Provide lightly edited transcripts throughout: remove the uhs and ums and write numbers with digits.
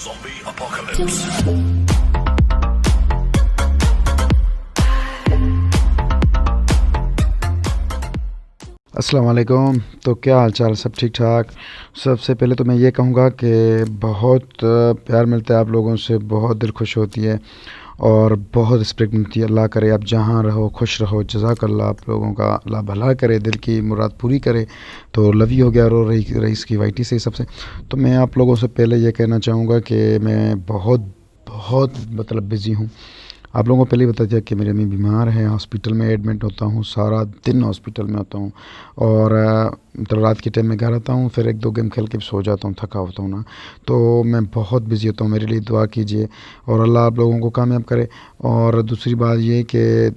Zombie apocalypse. अस्सलाम वालेकुम। तो क्या हाल चाल, सब ठीक ठाक। सबसे पहले तो मैं ये कहूँगा कि बहुत प्यार मिलता है आप लोगों से, बहुत दिल खुश होती है और बहुत रिस्पेक्ट मिलती है। अल्लाह करे आप जहाँ रहो खुश रहो, जज़ाकल्लाह, आप लोगों का अल्लाह भला करे, दिल की मुराद पूरी करे। तो लव यू हो गया रो रईस की वाईटी से सबसे। तो मैं आप लोगों से पहले ये कहना चाहूँगा कि मैं बहुत बहुत मतलब बिज़ी हूँ। आप लोगों को पहले ही बता दिया कि मेरी अम्मी बीमार है, हॉस्पिटल में एडमिट होता हूँ, सारा दिन हॉस्पिटल में होता हूँ और मतलब रात के टाइम में घर आता हूँ, फिर एक दो गेम खेल के सो जाता हूँ, थका होता हूँ ना। तो मैं बहुत बिज़ी होता हूँ, मेरे लिए दुआ कीजिए और अल्लाह आप लोगों को कामयाब करे। और दूसरी बात ये कि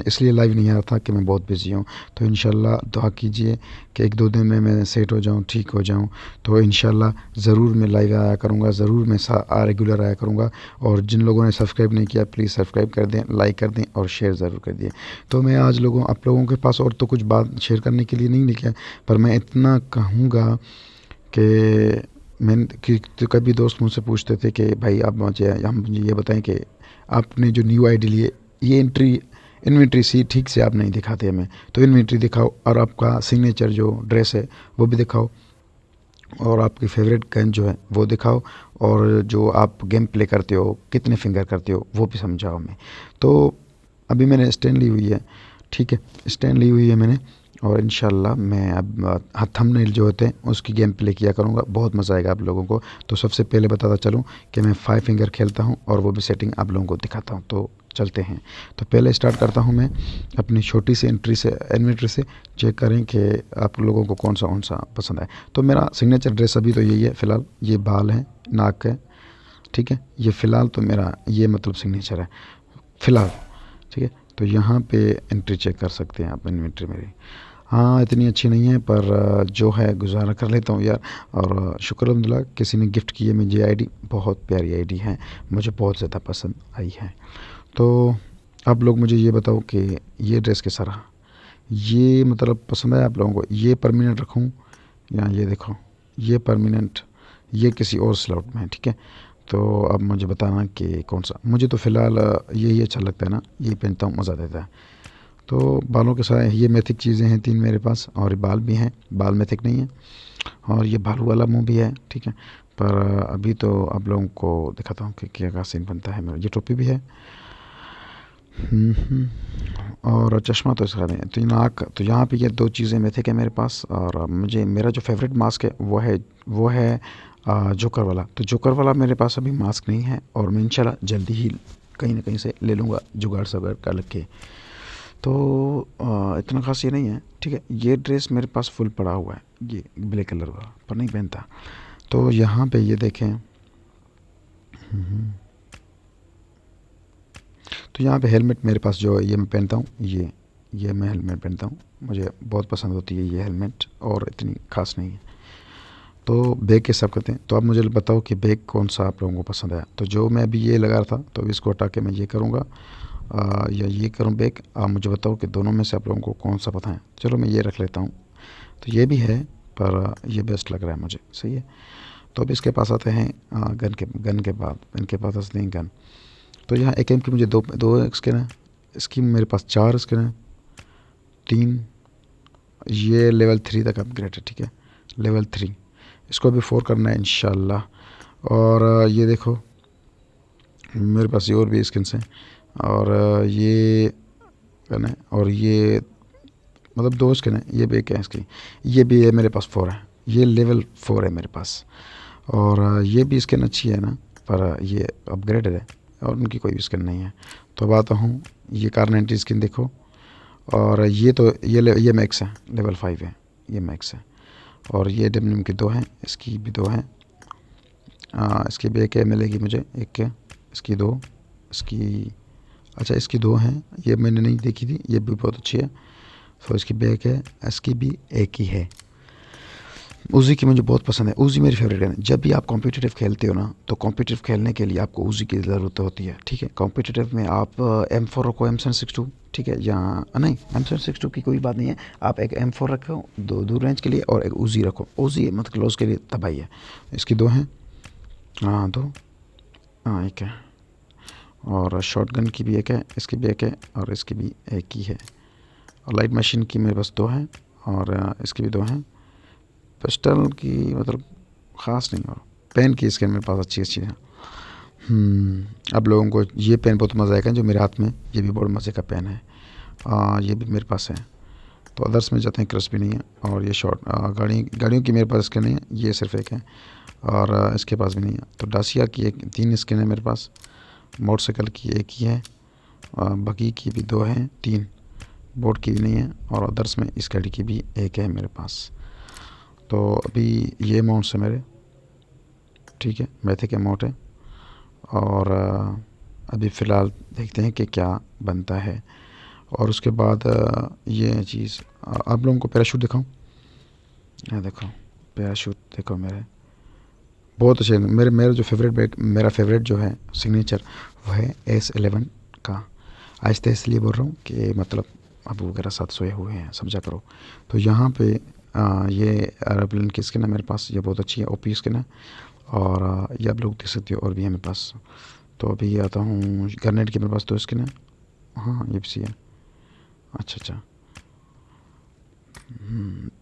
इसलिए लाइव नहीं आ रहा था कि मैं बहुत बिज़ी हूँ। तो इंशाल्लाह दुआ कीजिए कि एक दो दिन में मैं सेट हो जाऊँ, ठीक हो जाऊँ। तो इंशाल्लाह ज़रूर मैं लाइव आया करूँगा, ज़रूर मैं रेगुलर आया करूँगा। और जिन लोगों ने सब्सक्राइब नहीं किया प्लीज़ सब्सक्राइब कर दें, लाइक कर दें और शेयर ज़रूर कर दें। तो मैं आज आप लोगों के पास और तो कुछ बात शेयर करने के लिए नहीं लिखा, पर मैं इतना कहूँगा कि तो कभी दोस्त मुझसे पूछते थे कि भाई आप मुझे ये बताएं कि आपने जो न्यू आईडी लिए, ये इन्वेंट्री सी ठीक से आप नहीं दिखाते हमें, तो इन्वेंट्री दिखाओ और आपका सिग्नेचर जो ड्रेस है वो भी दिखाओ और आपकी फेवरेट गन जो है वो दिखाओ और जो आप गेम प्ले करते हो कितने फिंगर करते हो वो भी समझाओ हमें। तो अभी मैंने स्टैंड ली हुई है, ठीक है, स्टैंड ली हुई है मैंने और इंशाल्लाह मैं अब थंबनेल जो होते हैं उसकी गेम प्ले किया करूँगा, बहुत मज़ा आएगा आप लोगों को। तो सबसे पहले बताता चलूँ कि मैं 5 फिंगर खेलता हूँ और वो भी सेटिंग आप लोगों को दिखाता हूँ। तो चलते हैं। तो पहले स्टार्ट करता हूँ मैं अपनी छोटी सी इन्वेंट्री से। चेक करें कि आप लोगों को कौन सा पसंद आए। तो मेरा सिग्नेचर ड्रेस अभी तो यही है फ़िलहाल, ये बाल है, नाक है, ठीक है, ये फ़िलहाल तो मेरा ये मतलब सिग्नेचर है फ़िलहाल, ठीक है। तो यहाँ पे एंट्री चेक कर सकते हैं आप इन्वेंट्री मेरी। हाँ इतनी अच्छी नहीं है पर जो है गुजारा कर लेता हूँ यार। और शुक्र अल्हम्दुलिल्लाह किसी ने गिफ्ट की है मुझे आईडी, बहुत प्यारी आईडी है, मुझे बहुत ज़्यादा पसंद आई है। तो आप लोग मुझे ये बताओ कि ये ड्रेस कैसा रहा, ये मतलब पसंद आया आप लोगों को, ये परमानेंट रखूँ या ये देखो ये परमानेंट, ये किसी और स्लॉट में है, ठीक है। तो अब मुझे बताना कि कौन सा। मुझे तो फ़िलहाल यही अच्छा लगता है ना, यही पहनता हूँ, मज़ा देता है। तो बालों के साथ ये मैथिक चीज़ें हैं 3 मेरे पास और ये बाल भी हैं, बाल मैथिक नहीं है और ये भालू वाला मुंह भी है, ठीक है। पर अभी तो आप लोगों को दिखाता हूँ कि क्या का सीन बनता है मेरा। ये टोपी भी है और चश्मा तो इसका नहीं है। तो नाक, तो यहाँ पे ये 2 चीज़ें मैथिक है मेरे पास। और मुझे मेरा जो फेवरेट मास्क है वो है जोकर वाला। तो जोकर वाला मेरे पास अभी मास्क नहीं है और मैं इंशाल्लाह जल्दी ही कहीं ना कहीं से ले लूँगा जुगाड़ सगाड़ कर के। तो इतना खास ये नहीं है, ठीक है। ये ड्रेस मेरे पास फुल पड़ा हुआ है, ये ब्लैक कलर वाला, पर नहीं पहनता। तो यहाँ पे ये देखें, तो यहाँ पे हेलमेट मेरे पास जो ये मैं पहनता हूँ, ये मैं हेलमेट पहनता हूँ, मुझे बहुत पसंद होती है ये हेलमेट और इतनी खास नहीं है। तो बैग के सब करते हैं। तो आप मुझे बताओ कि बैग कौन सा आप लोगों को पसंद आया। तो जो मैं अभी ये लगा रहा था तो इसको हटा के मैं ये करूँगा या ये करूँ बैग। आप मुझे बताओ कि दोनों में से आप लोगों को कौन सा पता है। चलो मैं ये रख लेता हूँ। तो ये भी है पर ये बेस्ट लग रहा है मुझे, सही है। तो अब इसके पास आते हैं गन के बाद इनके पास आते हैं गन। तो यहाँ AK की मुझे दो स्किन है, इसकी मेरे पास 4 स्किन है, 3, ये लेवल 3 तक अपग्रेड है, ठीक है, लेवल 3। इसको अभी 4 करना है इंशाल्लाह। और ये देखो मेरे पास ये और भी स्किन्स हैं और ये गन है और ये मतलब 2 स्किन है। ये भी क्या है इसकी, ये भी है मेरे पास 4 है, ये लेवल 4 है मेरे पास। और ये भी स्किन अच्छी है ना, पर ये अपग्रेडेड है और उनकी कोई भी स्किन नहीं है। तो अब आता हूँ, ये कार 90 स्किन देखो। और ये तो ये मैक्स है, लेवल 5 है, ये मैक्स है। और ये डेमनियम की 2 हैं, इसकी भी 2 हैं। इसकी भी एक मिलेगी मुझे, एक है, इसकी 2, इसकी अच्छा इसकी 2 हैं, ये मैंने नहीं देखी थी, ये भी बहुत अच्छी है। तो इसकी बैक है, इसकी भी एक ही है। उज़ी की मुझे बहुत पसंद है, उज़ी मेरी फेवरेट है। जब भी आप कॉम्पिटिटिव खेलते हो ना, तो कॉम्पिटिटिव खेलने के लिए आपको उज़ी की ज़रूरत होती है, ठीक है। कॉम्पिटिटिव में आप M4 रखो, M762, ठीक है, या नहीं M762 की कोई बात नहीं है, आप एक M4 रखो दो दूर रेंज के लिए और एक उज़ी रखो। उज़ी मतलब क्लोज के लिए तबाही है। इसकी 2 हैं हाँ दो, हाँ एक है। और शॉटगन की भी एक है, इसकी भी एक है, और इसकी भी एक ही है। और लाइट मशीन की मेरे पास दो हैं, और इसकी भी दो हैं। पिस्टल की मतलब ख़ास नहीं, और पेन की इसके मेरे पास अच्छी अच्छी है। अब लोगों को ये पेन बहुत मज़ा आएगा जो मेरे हाथ में, ये भी बहुत मज़े का पेन है। ये भी मेरे पास है। तो अदर्स में जाते हैं, क्रश भी नहीं है। और ये शॉर्ट गाड़ियों की मेरे पास स्किन नहीं है, ये सिर्फ एक है। और इसके पास भी नहीं है। तो डासिया की एक तीन स्किन है मेरे पास। मोटरसाइकिल की एक ही है। बगी की भी दो हैं, तीन। बोट की भी नहीं है। और अदर्स में इस गाड़ी की भी एक है मेरे पास। तो अभी ये अमाउंट्स है मेरे, ठीक है, मैथिक अमाउंट है। और अभी फ़िलहाल देखते हैं कि क्या बनता है। और उसके बाद ये चीज़ आप लोगों को पैराशूट दिखाऊं। ये देखो पैराशूट, देखो मेरे बहुत अच्छे। मेरे मेरा जो फेवरेट बैग, मेरा फेवरेट जो है सिग्नेचर, वो है S11 का। आहिस्ते इसलिए बोल रहा हूँ कि मतलब अब वगैरह साथ सोए हुए हैं, समझा करो। तो यहाँ पे ये एरोप्लेन की स्किन है मेरे पास, ये बहुत अच्छी है, ओपी स्किन है। और ये आप लोग देख सकते हो, और भी है मेरे पास। तो अभी आता हूँ ग्रेनेड की, मेरे पास दो स्किन है। हाँ ये भी सी है। अच्छा अच्छा।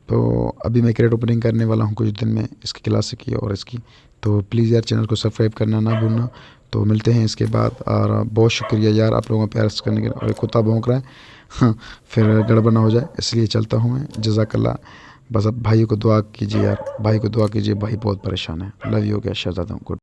तो अभी मैं क्रेट ओपनिंग करने वाला हूँ कुछ दिन में, इसकी क्लासिक की और इसकी। तो प्लीज़ यार चैनल को सब्सक्राइब करना ना भूलना। तो मिलते हैं इसके बाद। और बहुत शुक्रिया यार आप लोगों का प्यार करने के। और एक कुत्ता भौंक रहा है, हाँ, फिर गड़बड़ ना हो जाए, इसलिए चलता हूँ मैं। जज़ाकल्ला। बस अब भाई को दुआ कीजिए यार, भाई को दुआ कीजिए, भाई बहुत परेशान है। लव यू, क्या शहजादा। गुड।